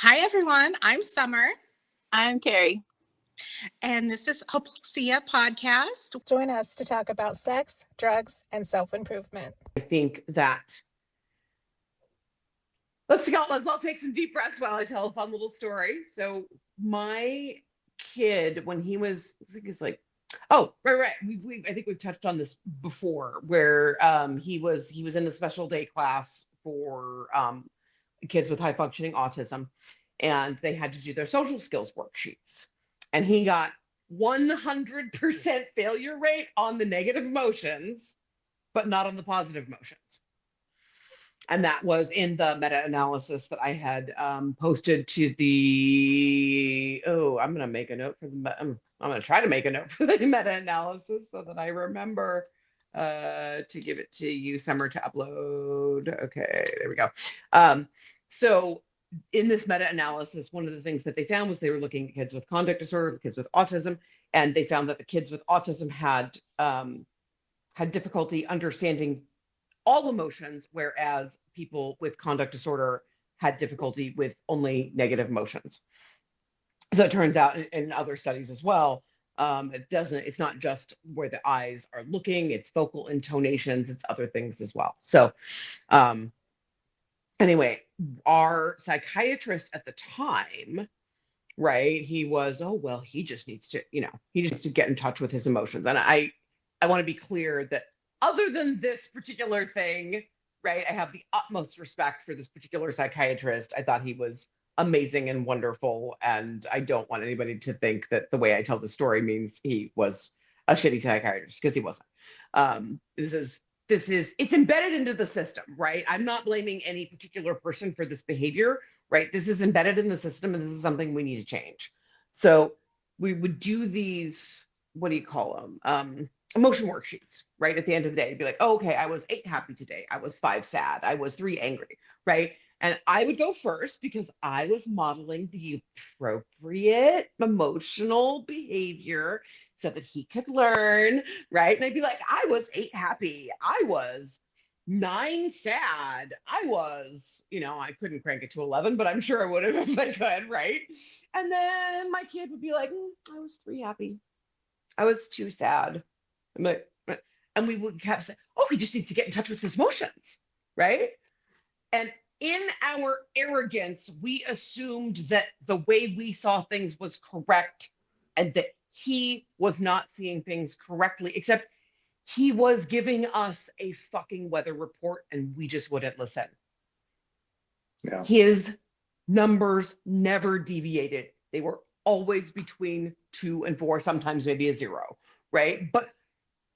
Hi, everyone. I'm Summer, I'm Carrie. and this is Hopelexia Podcast. Join us to talk about sex, drugs, and self-improvement. I think that let's go. Let's all take some deep breaths while I tell a fun little story. So my kid, when he was, I think he's like, oh, right. I think we've touched on this before, where he was in the special day class for kids with high functioning autism, and they had to do their social skills worksheets, and he got 100% failure rate on the negative emotions, but not on the positive emotions. And that was in the meta-analysis that I had posted to the, I'm going to make a note for the, I'm going to try to make a note for the meta-analysis so that I remember to give it to you, Summer, to upload. Okay, there we go. So in this meta-analysis, one of the things that they found was they were looking at kids with conduct disorder, kids with autism, and they found that the kids with autism had difficulty understanding all emotions, whereas people with conduct disorder had difficulty with only negative emotions. So it turns out in other studies as well, it's not just where the eyes are looking, it's vocal intonations, it's other things as well. So anyway, our psychiatrist at the time, right, he was, he just needs to, he just needs to get in touch with his emotions. And I want to be clear that other than this particular thing, right, I have the utmost respect for this particular psychiatrist. I thought he was amazing and wonderful, and I don't want anybody to think that the way I tell the story means he was a shitty psychiatrist, because he wasn't. It's embedded into the system, right? I'm not blaming any particular person for this behavior, right? This is embedded in the system, and this is something we need to change. So we would do these, what do you call them? Emotion worksheets, right? At the end of the day, it'd be like, okay, I was 8 happy today. I was 5 sad. I was 3 angry, right? And I would go first because I was modeling the appropriate emotional behavior so that he could learn, right? And I'd be like, I was 8 happy. I was 9 sad. I was, I couldn't crank it to 11, but I'm sure I would have if I could, right? And then my kid would be like, I was 3 happy. I was 2 sad. I'm like, and we would kept saying, he just needs to get in touch with his emotions, right? And in our arrogance, we assumed that the way we saw things was correct and that he was not seeing things correctly, except he was giving us a fucking weather report and we just wouldn't listen. Yeah. His numbers never deviated. They were always between 2 and 4, sometimes maybe a 0, right? But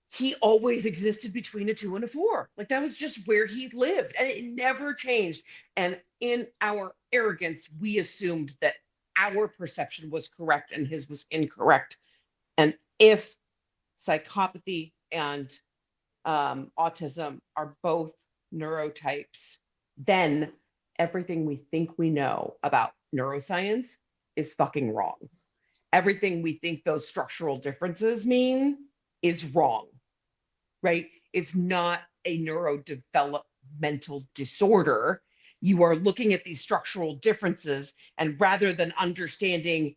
he always existed between a 2 and a 4. Like, that was just where he lived, and it never changed. And in our arrogance, we assumed that our perception was correct and his was incorrect. And if psychopathy and autism are both neurotypes, then everything we think we know about neuroscience is fucking wrong. Everything we think those structural differences mean is wrong, right? It's not a neurodevelopmental disorder. You are looking at these structural differences, and rather than understanding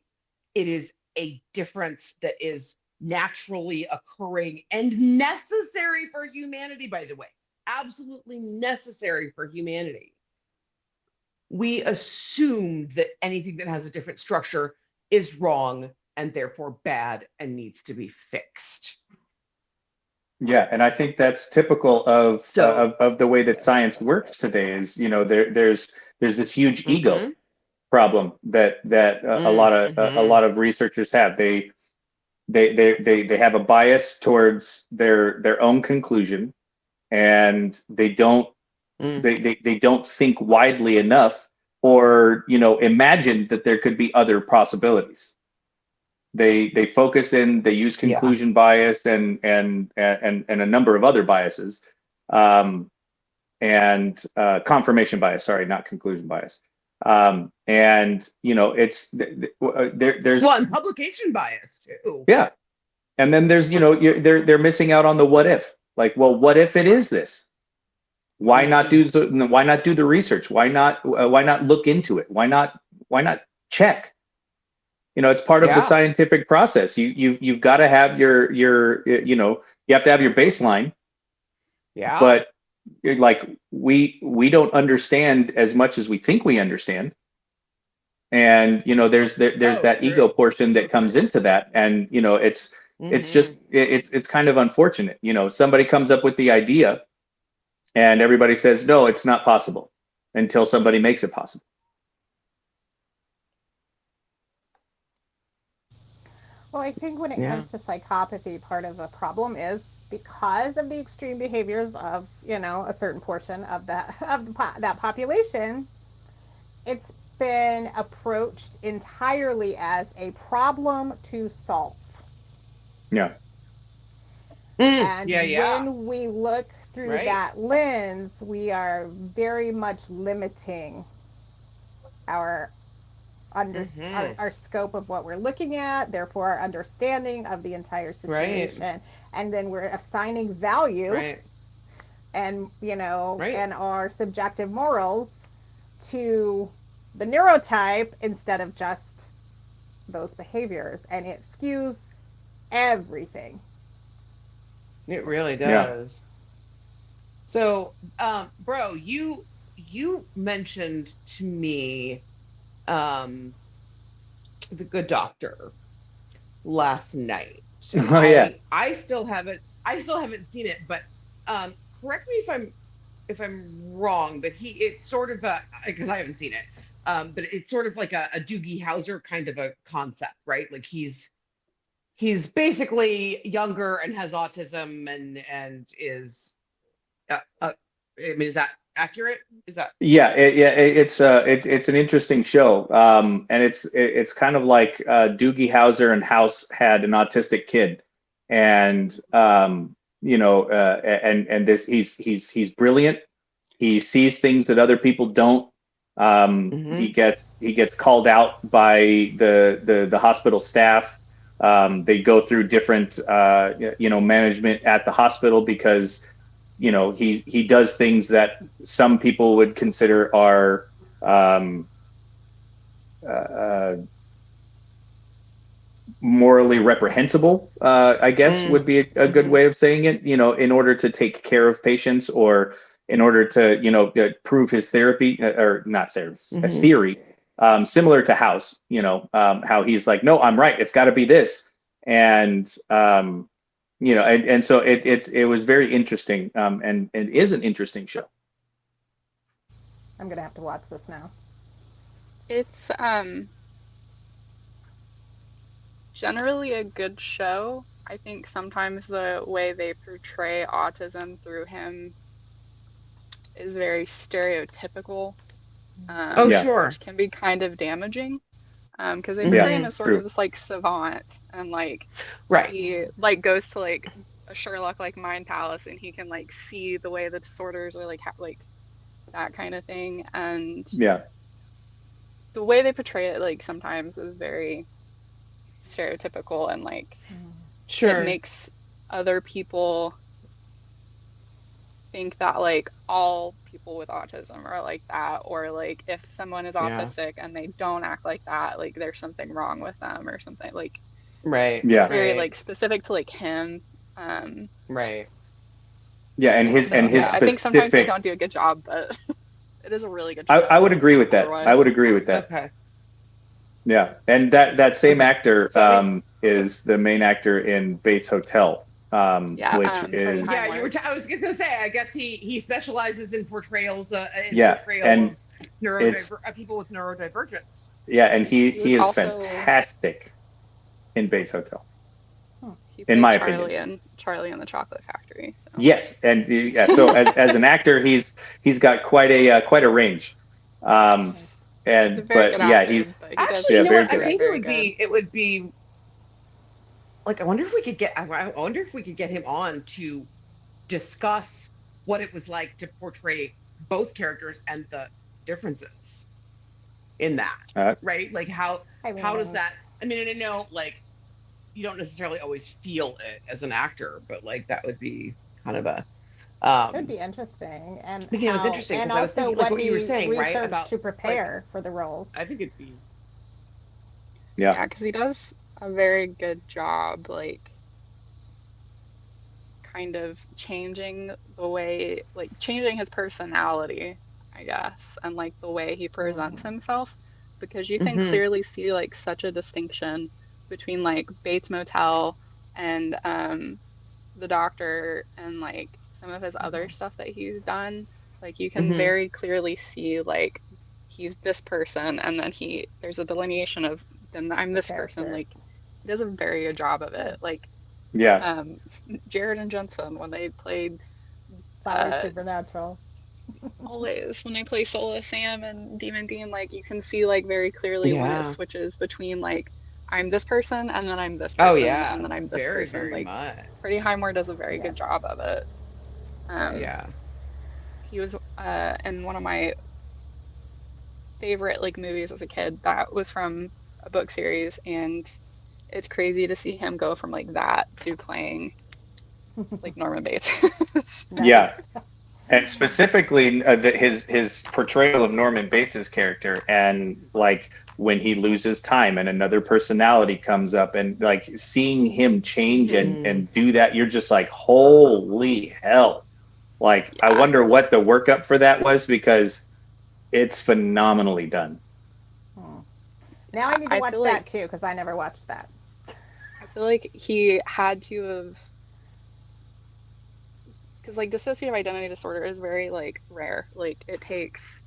it is a difference that is naturally occurring and necessary for humanity, by the way, absolutely necessary for humanity, we assume that anything that has a different structure is wrong and therefore bad and needs to be fixed. Yeah, and I think that's typical of the way that science works today. Is there's this huge ego problem that a lot of researchers have. They have a bias towards their own conclusion, and they don't they don't think widely enough, or imagine that there could be other possibilities. They focus in, they use conclusion bias and a number of other biases, and confirmation bias. Sorry, not conclusion bias. And it's there's and publication bias too. Yeah, and then there's they're missing out on the what if. Like, well, what if it is this? Why not do the research? Why not look into it? Why not why not check? It's part of the scientific process. You've got to have you have to have your baseline. Yeah. But like we don't understand as much as we think we understand. And there's that ego portion that comes into that. And it's just it's kind of unfortunate. Somebody comes up with the idea and everybody says, no, it's not possible, until somebody makes it possible. Well, I think when it comes to psychopathy, part of the problem is because of the extreme behaviors of, a certain portion of that population, it's been approached entirely as a problem to solve. Yeah. And when we look through that lens, we are very much limiting our our scope of what we're looking at, therefore our understanding of the entire situation, and then we're assigning value and and our subjective morals to the neurotype instead of just those behaviors, and it skews everything. It really does. So, bro, you mentioned to me The Good Doctor last night. So I still haven't seen it, but correct me if I'm wrong, but it's sort of because I haven't seen it. But it's sort of like a Doogie Howser kind of a concept, right? Like he's basically younger and has autism and is I mean, is that accurate? Is that it's an interesting show, and it's kind of like Doogie Howser and House had an autistic kid, and and this he's brilliant. He sees things that other people don't. He gets called out by the hospital staff. They go through different management at the hospital because he does things that some people would consider are morally reprehensible, I guess would be a good way of saying it, in order to take care of patients, or in order to prove his therapy, or not therapy, a theory, similar to House, how he's like, no, I'm right, it's got to be this. And and so it was very interesting, and is an interesting show. I'm gonna have to watch this now. It's generally a good show. I think sometimes the way they portray autism through him is very stereotypical, which can be kind of damaging, because they portray him as sort of this like savant, and like he like goes to like a Sherlock like mind palace, and he can like see the way the disorders are like like that kind of thing, and the way they portray it like sometimes is very stereotypical, and like it makes other people think that like all people with autism are like that, or like if someone is autistic and they don't act like that, like there's something wrong with them or something, like it's very like specific to like him, and his specific... I think sometimes they don't do a good job, but it is a really good show. I would agree with that. I would agree with that. Okay. Yeah, and that same actor is the main actor in Bates Hotel, which is I was gonna say, I guess he specializes in portrayals of people with neurodivergence. Yeah, and he is also fantastic in Bates Hotel. In my opinion, Charlie and the Chocolate Factory. So. Yes, and so as an actor, he's got quite a range. He's actually, I think it would be like, I wonder if we could get him on to discuss what it was like to portray both characters and the differences in that, right? Like how does that? I mean, I know like you don't necessarily always feel it as an actor, but like that would be kind of a Could be interesting, and it's interesting because I was thinking like what you were saying, right? About to prepare for the roles. I think it'd be. Yeah, because he does a very good job, like kind of changing the way, like changing his personality, I guess, and like the way he presents himself, because you can clearly see like such a distinction between like Bates Motel and The Doctor and like some of his other stuff that he's done. Like you can very clearly see like he's this person, and then there's a delineation of then I'm this person. Like he does a very good job of it. Like Jared and Jensen when they played Supernatural. always when they play Sola Sam and Demon Dean, like you can see like very clearly when it switches between like I'm this person and then I'm this person and then I'm this person. Very like much. Freddie Highmore does a very good job of it. He was in one of my favorite like movies as a kid that was from a book series, and it's crazy to see him go from like that to playing like Norman Bates. Yeah. And specifically his portrayal of Norman Bates's character, and like when he loses time and another personality comes up, and like seeing him change and do that, you're just like, holy hell. Like, I wonder what the workup for that was, because it's phenomenally done. Now I need to watch that too, because I never watched that. I feel like he had to have, because like dissociative identity disorder is very like rare. Like it takes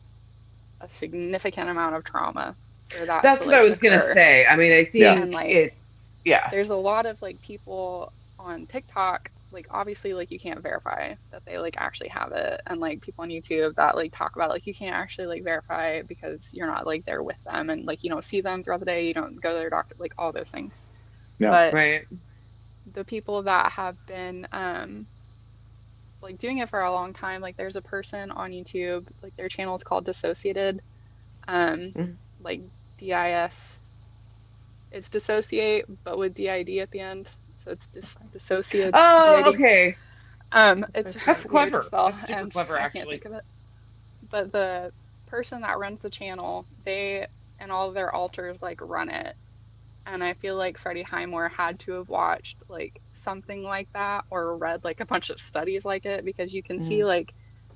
a significant amount of trauma for that. That's what I was gonna say. I mean, I think and, like, there's a lot of like people on TikTok, like obviously like you can't verify that they like actually have it, and like people on YouTube that like talk about like you can't actually like verify it because you're not like there with them, and like you don't see them throughout the day, you don't go to their doctor, like all those things. But the people that have been like doing it for a long time, like there's a person on YouTube, like their channel is called Dissociated, like DIS. It's dissociate, but with DID at the end, so it's dissociate. Oh, okay. It's that's clever. To spell, that's super and clever, I actually. can't think of it. But the person that runs the channel, they and all of their alters like run it, and I feel like Freddie Highmore had to have watched like something like that or read like a bunch of studies like it, because you can see like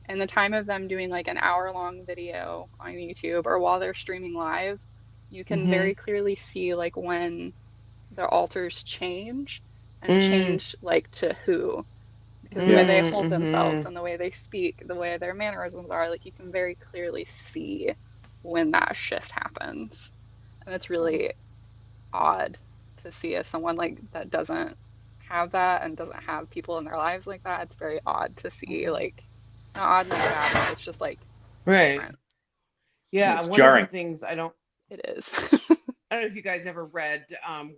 in the time of them doing like an hour-long video on YouTube or while they're streaming live, you can very clearly see like when their alters change and change like to who, because the way they hold themselves and the way they speak, the way their mannerisms are, like you can very clearly see when that shift happens, and it's really odd to see as someone like that doesn't have that and doesn't have people in their lives like that. It's very odd to see, like not odd in a bad way. It's just like different. Yeah, it's one jarring. of the things it is. I don't know if you guys ever read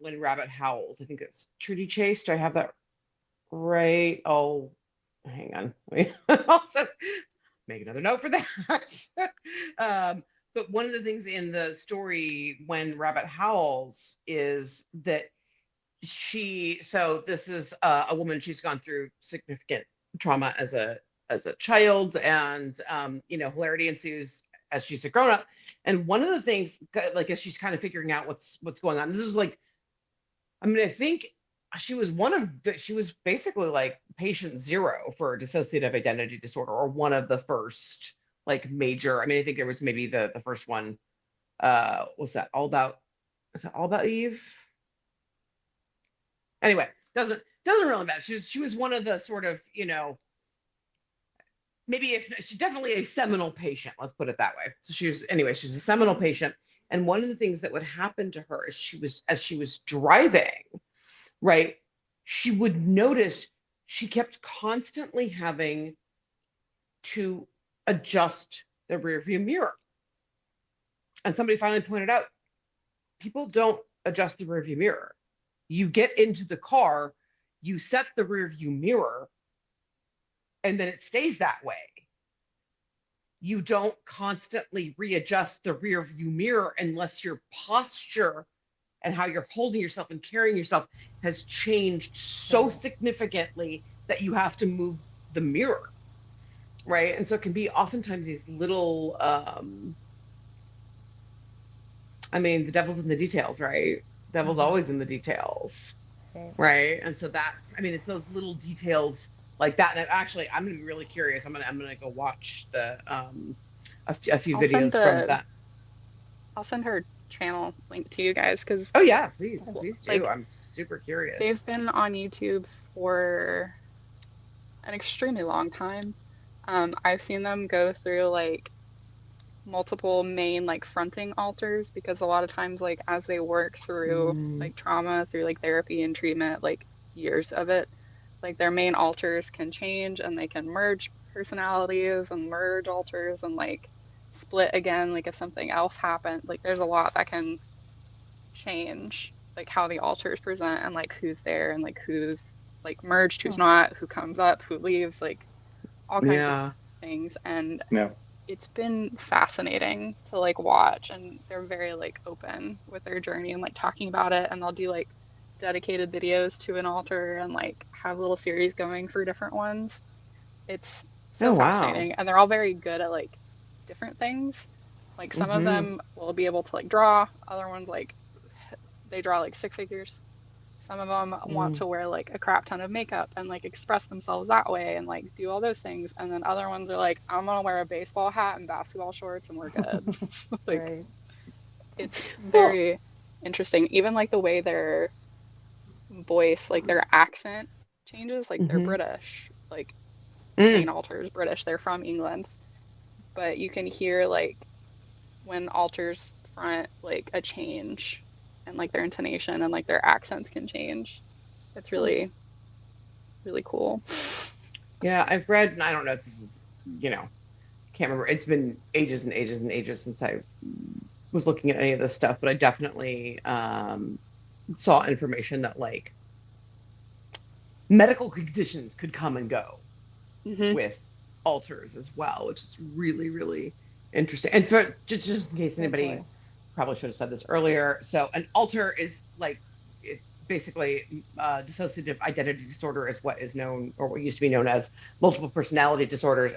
When Rabbit Howls. I think it's Trudy Chase. Do I have that right? Oh, hang on. Also make another note for that. But one of the things in the story When Rabbit Howls is that this is a woman, she's gone through significant trauma as a child, and hilarity ensues as she's a grown up. And one of the things, like as she's kind of figuring out what's going on, this is like, I mean, I think she was basically like patient zero for dissociative identity disorder, or one of the first like major. I mean, I think there was maybe the first one. Was that All About Eve? Anyway, doesn't really matter. She was one of the sort of, maybe she's definitely a seminal patient. Let's put it that way. So she's a seminal patient. And one of the things that would happen to her is as she was driving, right, she would notice she kept constantly having to adjust the rear view mirror. And somebody finally pointed out, people don't adjust the rear view mirror. You get into the car, you set the rear view mirror, and then it stays that way. You don't constantly readjust the rear view mirror unless your posture and how you're holding yourself and carrying yourself has changed so significantly that you have to move the mirror. right? And so it can be oftentimes these little, I mean, the devil's in the details, right? Devil's always in the details, right? And so that's, I mean, it's those little details like that. And actually, I'm gonna be really curious. I'm gonna go watch the a few videos from that. I'll send her channel link to you guys because oh yeah, please do. Like, I'm super curious. They've been on YouTube for an extremely long time. I've seen them go through like multiple main like fronting altars because a lot of times like as they work through like trauma through like therapy and treatment, like years of it, like their main altars can change and they can merge personalities and merge altars and like split again, like if something else happened. Like there's a lot that can change like how the altars present and like who's there and like who's like merged, who's not, who comes up, who leaves, like all kinds of things. And it's been fascinating to like watch, and they're very like open with their journey and like talking about it, and they'll do like dedicated videos to an altar and like have little series going for different ones. It's so fascinating. And they're all very good at like different things. Like some of them will be able to like draw, other ones like they draw like stick figures. Some of them want to wear like a crap ton of makeup and like express themselves that way and like do all those things. And then other ones are like, I'm gonna wear a baseball hat and basketball shorts and we're good. Like it's very interesting. Even like the way their voice, like their accent changes, like they're British, like main altar is British, they're from England. But you can hear like when altars front like a change and like their intonation and like their accents can change. It's really, really cool. Yeah, I've read, and I don't know if this is, can't remember. It's been ages and ages and ages since I was looking at any of this stuff, but I definitely saw information that like medical conditions could come and go with altars as well, which is really, really interesting. And for just in case anybody probably should have said this earlier, so an altar is like basically dissociative identity disorder is what is known, or what used to be known as multiple personality disorders,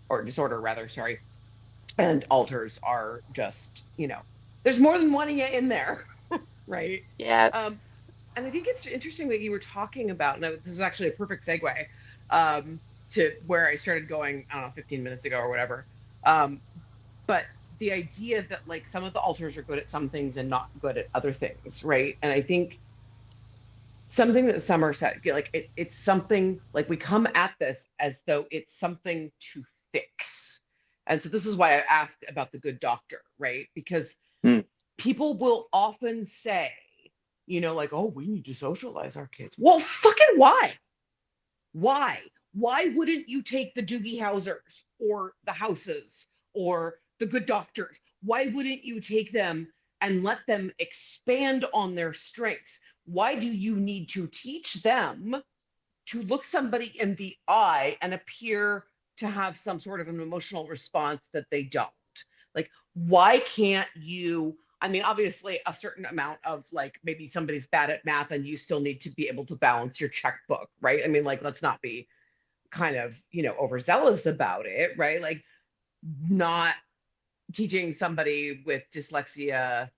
or disorder rather, sorry. And altars are just, there's more than one in there, right? Yeah. And I think it's interesting that you were talking about, and this is actually a perfect segue to where I started going, I don't know, 15 minutes ago or whatever. But the idea that like some of the altars are good at some things and not good at other things, right? And I think something that Summer said, like it's something like we come at this as though it's something to fix. And so this is why I asked about the good doctor, right? Because people will often say, like, oh, we need to socialize our kids. Well, fucking why? Why? Why wouldn't you take the Doogie Housers or the Houses or the good doctors? Why wouldn't you take them and let them expand on their strengths? Why do you need to teach them to look somebody in the eye and appear to have some sort of an emotional response that they don't? Like, why can't you? I mean, obviously, a certain amount of like maybe somebody's bad at math and you still need to be able to balance your checkbook, right? I mean, like, let's not be kind of, overzealous about it, right? Like, not teaching somebody with dyslexia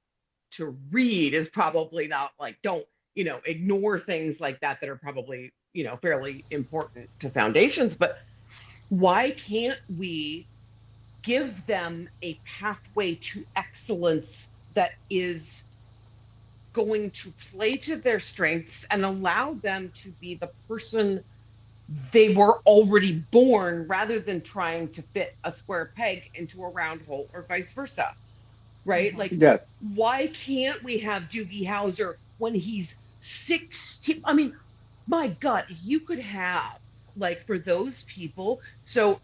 to read is probably not like, don't, ignore things like that are probably, fairly important to foundations. But why can't we give them a pathway to excellence that is going to play to their strengths and allow them to be the person they were already born, rather than trying to fit a square peg into a round hole, or vice versa, right? Like, why can't we have Doogie Howser when he's 16? I mean, my God, you could have, like, for those people, so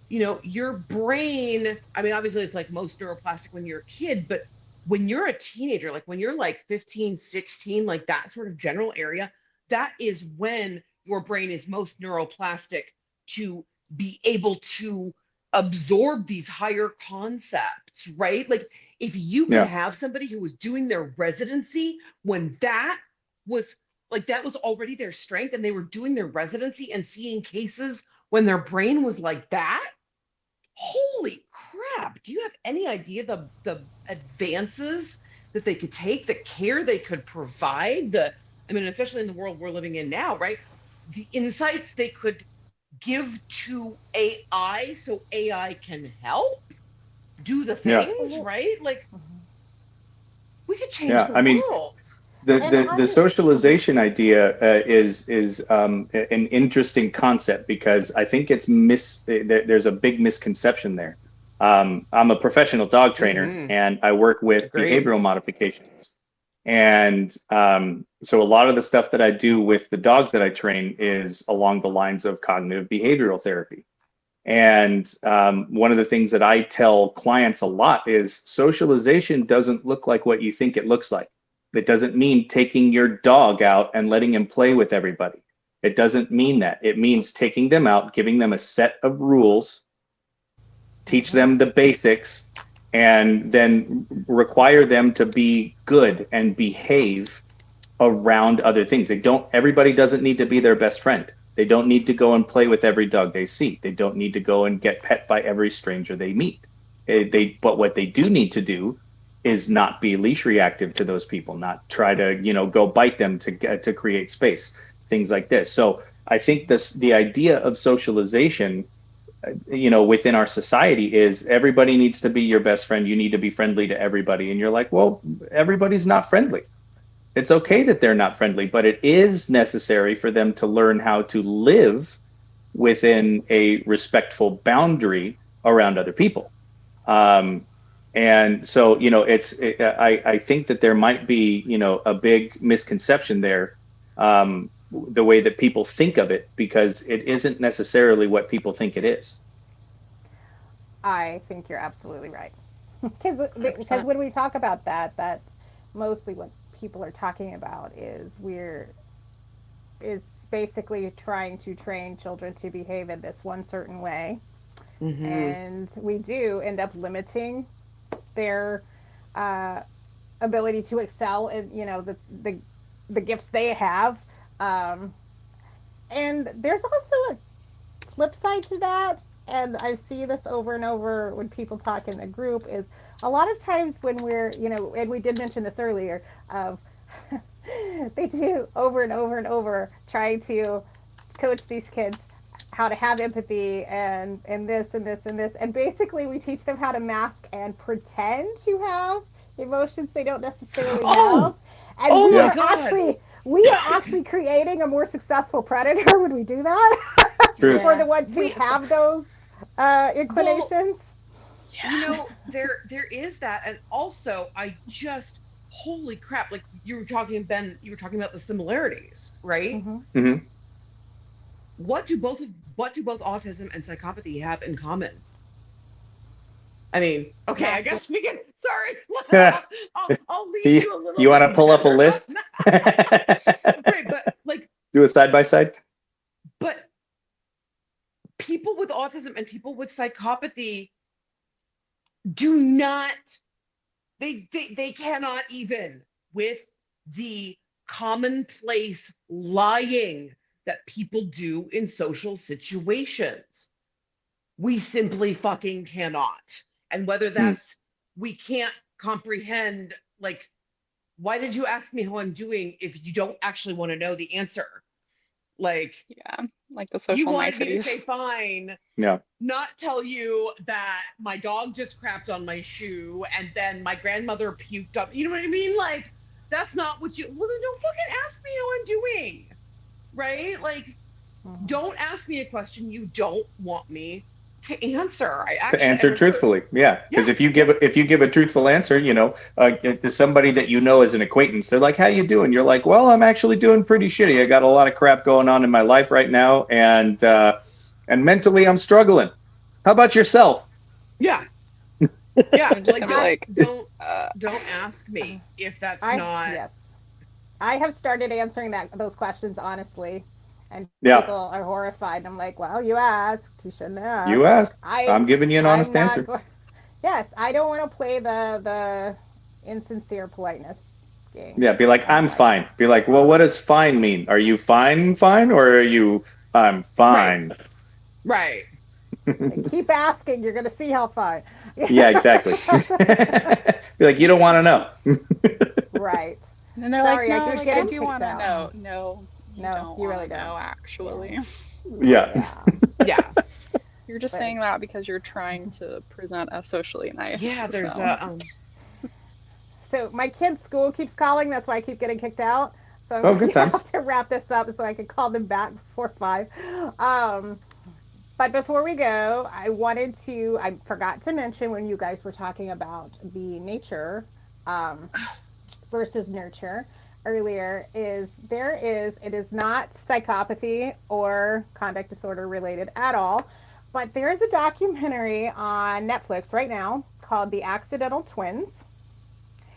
your brain, I mean, obviously it's like most neuroplastic when you're a kid, but when you're a teenager, like when you're like 15, 16, like that sort of general area, that is when your brain is most neuroplastic to be able to absorb these higher concepts, right? Like if you could have somebody who was doing their residency when that was already their strength, and they were doing their residency and seeing cases when their brain was like that, holy crap, do you have any idea the advances that they could take, the care they could provide, especially in the world we're living in now, right? The insights they could give to AI so AI can help do the things, right? Like, we could change the world. The socialization idea is an interesting concept, because I think there's a big misconception there. I'm a professional dog trainer, and I work with behavioral modifications. And so a lot of the stuff that I do with the dogs that I train is along the lines of cognitive behavioral therapy. And one of the things that I tell clients a lot is socialization doesn't look like what you think it looks like. It doesn't mean taking your dog out and letting him play with everybody. It doesn't mean that. It means taking them out, giving them a set of rules, teach them the basics, and then require them to be good and behave around other things. Everybody doesn't need to be their best friend. They don't need to go and play with every dog they see. They don't need to go and get pet by every stranger they meet. But what they do need to do is not be leash reactive to those people, not try to, go bite them to create space, things like this. So I think the idea of socialization, within our society is everybody needs to be your best friend. You need to be friendly to everybody. And you're like, well, everybody's not friendly. It's okay that they're not friendly, but it is necessary for them to learn how to live within a respectful boundary around other people. And so, I think that there might be, a big misconception there, the way that people think of it, because it isn't necessarily what people think it is. I think you're absolutely right. Because when we talk about that, that's mostly what people are talking about is basically trying to train children to behave in this one certain way. And we do end up limiting their ability to excel in, the gifts they have. And there's also a flip side to that, and I see this over and over when people talk in the group, is a lot of times when we're, and we did mention this earlier, of they do over and over and over trying to coach these kids how to have empathy and this and this and this, and basically we teach them how to mask and pretend to have emotions they don't necessarily have. And we are actually creating a more successful predator when we do that. For the ones who have those inclinations. There is that. And also, holy crap, like you were talking about the similarities, right? What do both autism and psychopathy have in common? I mean, okay, I guess we can. Sorry, I'll leave you a little. You want to pull up a list? Right, but do a side by side. But people with autism and people with psychopathy do not. They cannot even with the commonplace lying that people do in social situations. We simply fucking cannot. And whether that's we can't comprehend, why did you ask me how I'm doing if you don't actually want to know the answer? The social you wanted niceties. Me to say fine. Yeah. Not tell you that my dog just crapped on my shoe and then my grandmother puked up. You know what I mean? That's not what you. Well, then don't fucking ask me how I'm doing, right? Don't ask me a question you don't want me to answer. To answer truthfully, yeah. Because if you give a truthful answer, to somebody that as an acquaintance, they're like, "How you doing?" You're like, "Well, I'm actually doing pretty shitty. I got a lot of crap going on in my life right now, and mentally I'm struggling. How about yourself?" Yeah. Yeah. Don't ask me if that's not. Yes. I have started answering those questions honestly. And people are horrified. And I'm like, well, you asked. You shouldn't have. You asked. I'm giving you an honest answer. Yes, I don't want to play the insincere politeness game. Yeah, be like, I'm fine. Be like, well, what does fine mean? Are you fine, or are you, I'm fine? Right. Keep asking. You're going to see how fun. Yeah, exactly. Be like, you don't want to know. Right. And they're Sorry, like, I no, keep like I getting do kicked want to out. know. No, you No, don't you want really to don't. know, actually. Yeah. Yeah. You're just But- saying that because you're trying to present as socially nice. Yeah, there's so. So my kid's school keeps calling. That's why I keep getting kicked out. So I'm Oh, going good to times. have to wrap this up so I can call them back before 5. But before we go, I forgot to mention when you guys were talking about the nature versus nurture earlier, it is not psychopathy or conduct disorder related at all. But there is a documentary on Netflix right now called The Accidental Twins.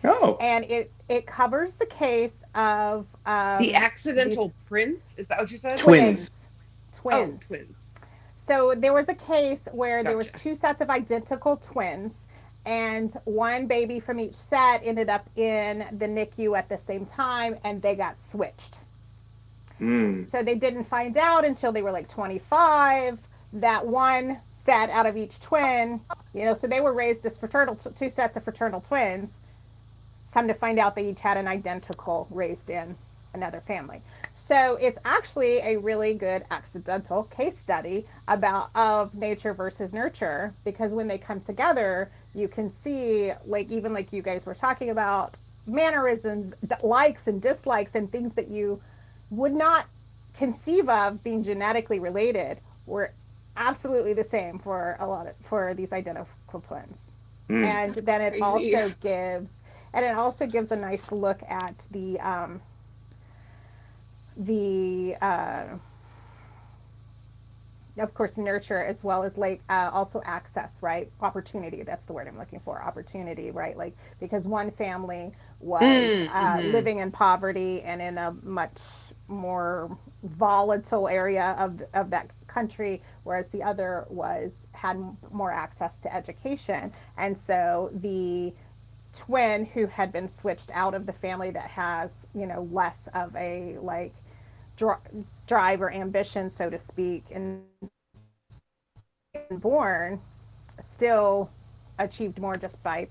Oh. And it covers the case of the these accidental prince. Is that what you said? Twins. Oh, Twins. twins. So there was a case where there was Gotcha. 2 sets of identical twins, and one baby from each set ended up in the NICU at the same time, and they got switched. So they didn't find out until they were like 25 that one set out of each twin, so they were raised as 2 sets of fraternal twins. Come to find out, they each had an identical raised in another family. So it's actually a really good accidental case study of nature versus nurture, because when they come together, you can see, even like you guys were talking about, mannerisms, likes and dislikes, and things that you would not conceive of being genetically related were absolutely the same for these identical twins. And That's then crazy. it also gives a nice look at the of course nurture, as well as also access, right? Opportunity, that's the word I'm looking for. Opportunity, right? Because one family was living in poverty and in a much more volatile area of that country, whereas the other had more access to education. And so the twin who had been switched out of the family that has less of a drive or ambition, so to speak, and born, still achieved more just by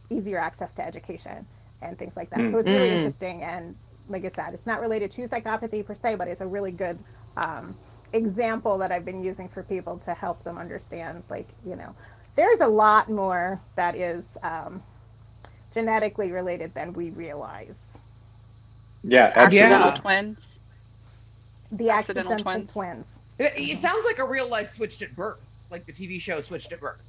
easier access to education and things like that. So it's really interesting, and like I said, it's not related to psychopathy per se, but it's a really good example that I've been using for people to help them understand, there's a lot more that is genetically related than we realize. Yeah, Accidental absolutely. twins. The Accidental accidental twins. twins. It sounds like a real life Switched at Birth, like the TV show Switched at Birth.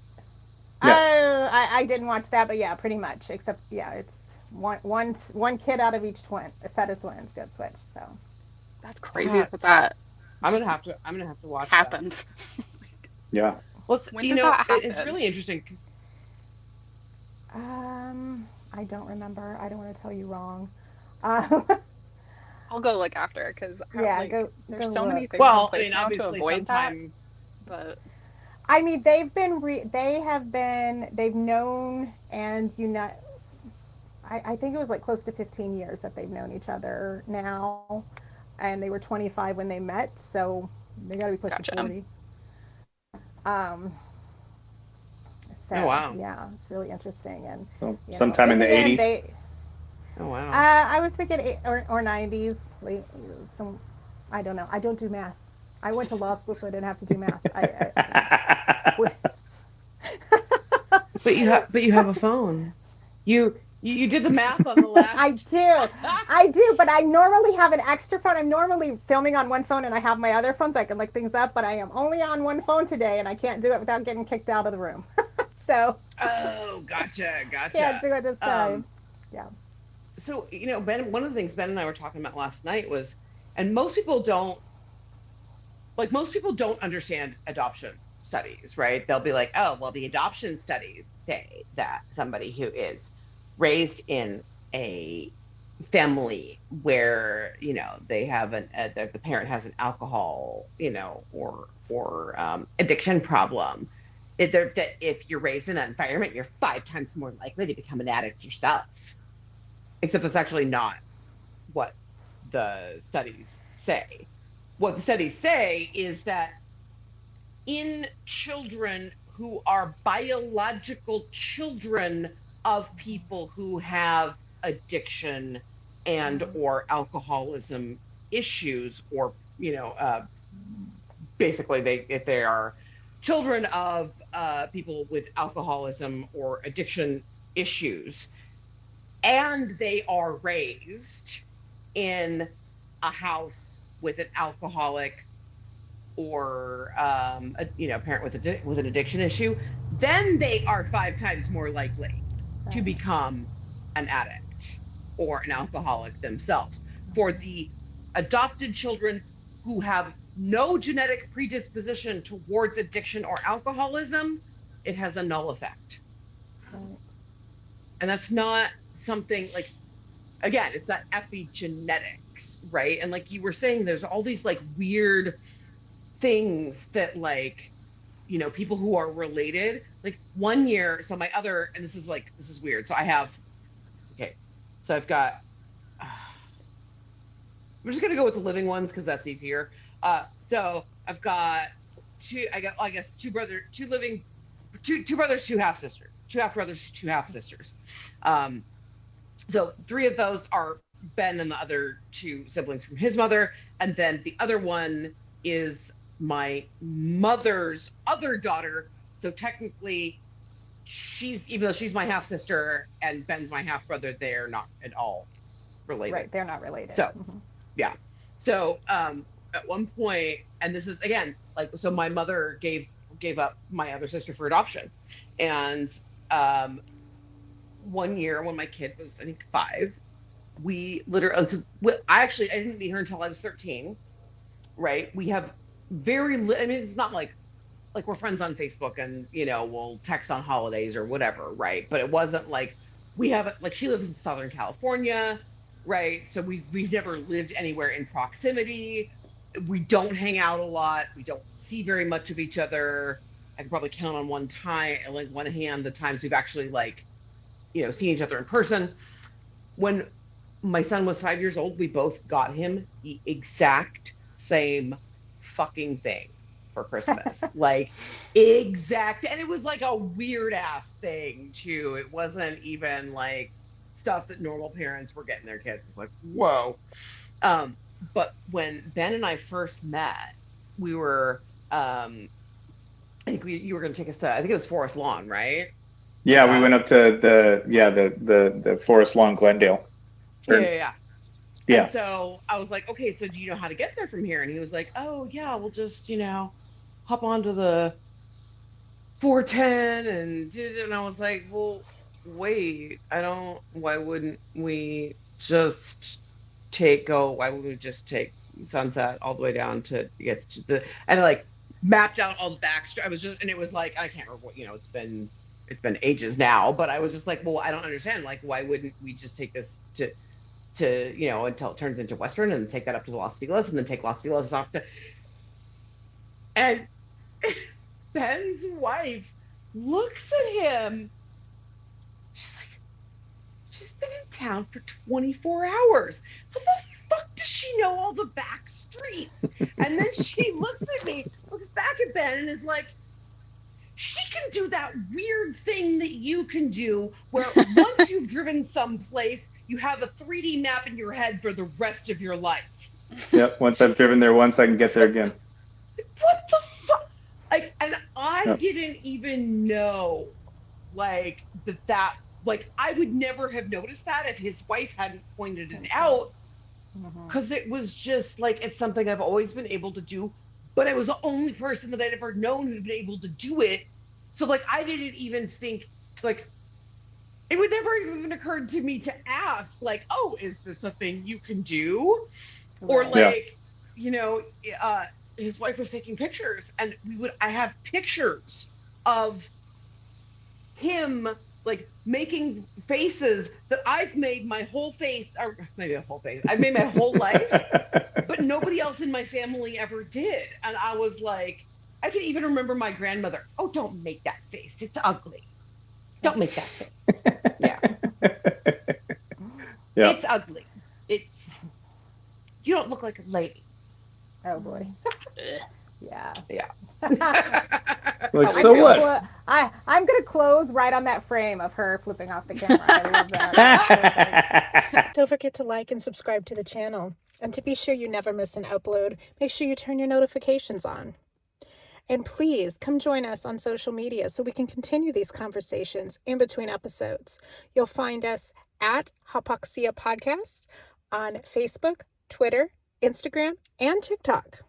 Yeah. Oh, I didn't watch that, but yeah, pretty much. Except, yeah, it's one kid out of each a set of twins get switched. So That's crazy that I'm gonna have to watch happened. that. Yeah. Well, when did that happen? It's really interesting because I don't remember. I don't want to tell you wrong. I'll go look after, because Yeah, there's go so many look. things well, in place now to obviously avoid that. sometime. But I mean, they've known, and I think it was close to 15 years that they've known each other now, and they were 25 when they met, so they got to be pushing 40. So Oh wow. yeah, it's really interesting, and So sometime in the end, 80s. Oh wow. I was thinking or 90s. I don't know. I don't do math. I went to law school, so I didn't have to do math. But you have a phone. You did the math on the last. I do, but I normally have an extra phone. I'm normally filming on one phone, and I have my other phone so I can look things up, but I am only on one phone today, and I can't do it without getting kicked out of the room. So Oh, gotcha. can't do it this time. Yeah. So, Ben, one of the things Ben and I were talking about last night was, and most people don't understand adoption studies, right? They'll be like, oh, well, the adoption studies say that somebody who is raised in a family where, they have the parent has an alcohol, or addiction problem, that if you're raised in that environment, you're 5 times more likely to become an addict yourself. Except that's actually not what the studies say. what the studies say is that in children who are biological children of people who have addiction and or alcoholism issues, or basically if they are children of people with alcoholism or addiction issues, and they are raised in a house with an alcoholic or parent with an addiction issue, then they are 5 times more likely to become an addict or an alcoholic themselves. For the adopted children who have no genetic predisposition towards addiction or alcoholism, it has a null effect. Right. And that's not something like, again, it's not epigenetics, right? And like you were saying, there's all these like weird things that like, people who are related, like one year, so my other, and this is weird. So I've got, I'm just gonna go with the living ones because that's easier. So I've got two brothers, two half sisters, two half brothers, two half sisters. So 3 of those are Ben and the other 2 siblings from his mother, and then the other one is my mother's other daughter. So technically, even though she's my half sister and Ben's my half brother, they're not at all related. Right, they're not related. So, yeah. So at one point, and this is again so my mother gave up my other sister for adoption, and one year when my kid was, I think, 5, we literally, I didn't meet her until I was 13, right? We have I mean, it's not like we're friends on Facebook and, we'll text on holidays or whatever, right? But it wasn't like we haven't, like, she lives in Southern California, right? So we've never lived anywhere in proximity. We don't hang out a lot. We don't see very much of each other. I can probably count on one hand the times we've actually seen each other in person. When my son was 5 years old, we both got him the exact same fucking thing for Christmas. Exact. And it was like a weird ass thing too. It wasn't even like stuff that normal parents were getting their kids. It's like, whoa. But when Ben and I first met, we were, I think you were going to take us to, I think it was Forest Lawn, right? Yeah, we went up to the Forest Lawn, Glendale. Yeah. And so I was like, okay, so do you know how to get there from here? And he was like, oh yeah, we'll just, hop onto the 410. And I was like, well, wait, why wouldn't we just take Sunset all the way down to get to and like mapped out all the backstreet. And it was like, I can't remember what, it's been ages now, but I was just like, well, I don't understand. Like, why wouldn't we just take this to until it turns into Western, and take that up to Los Feliz, and then take Los Feliz off to, and Ben's wife looks at him. She's like, she's been in town for 24 hours. How the fuck does she know all the back streets? And then she looks at me, looks back at Ben, and is like, she can do that weird thing that you can do where once you've driven someplace, you have a 3D map in your head for the rest of your life. Yep. Once I've driven there once, I can get there again. What the fuck? And I didn't even know, that I would never have noticed that if his wife hadn't pointed it out, because it was just it's something I've always been able to do, but I was the only person that I'd ever known who'd been able to do it. So I didn't even think, it would never even occurred to me to ask, oh, is this a thing you can do? Or his wife was taking pictures, and I have pictures of him making faces that I've made my whole face, or maybe a whole face, I've made my whole life, but nobody else in my family ever did. And I was like, I can even remember my grandmother, oh, don't make that face. It's ugly. Don't make that face. Yeah. It's ugly. You don't look like a lady. Oh boy. Yeah. Like, so what? I'm gonna close right on that frame of her flipping off the camera. I love that. Don't forget to like and subscribe to the channel. And to be sure you never miss an upload, make sure you turn your notifications on. And please come join us on social media so we can continue these conversations in between episodes. You'll find us at Hypoxia Podcast on Facebook, Twitter, Instagram, and TikTok.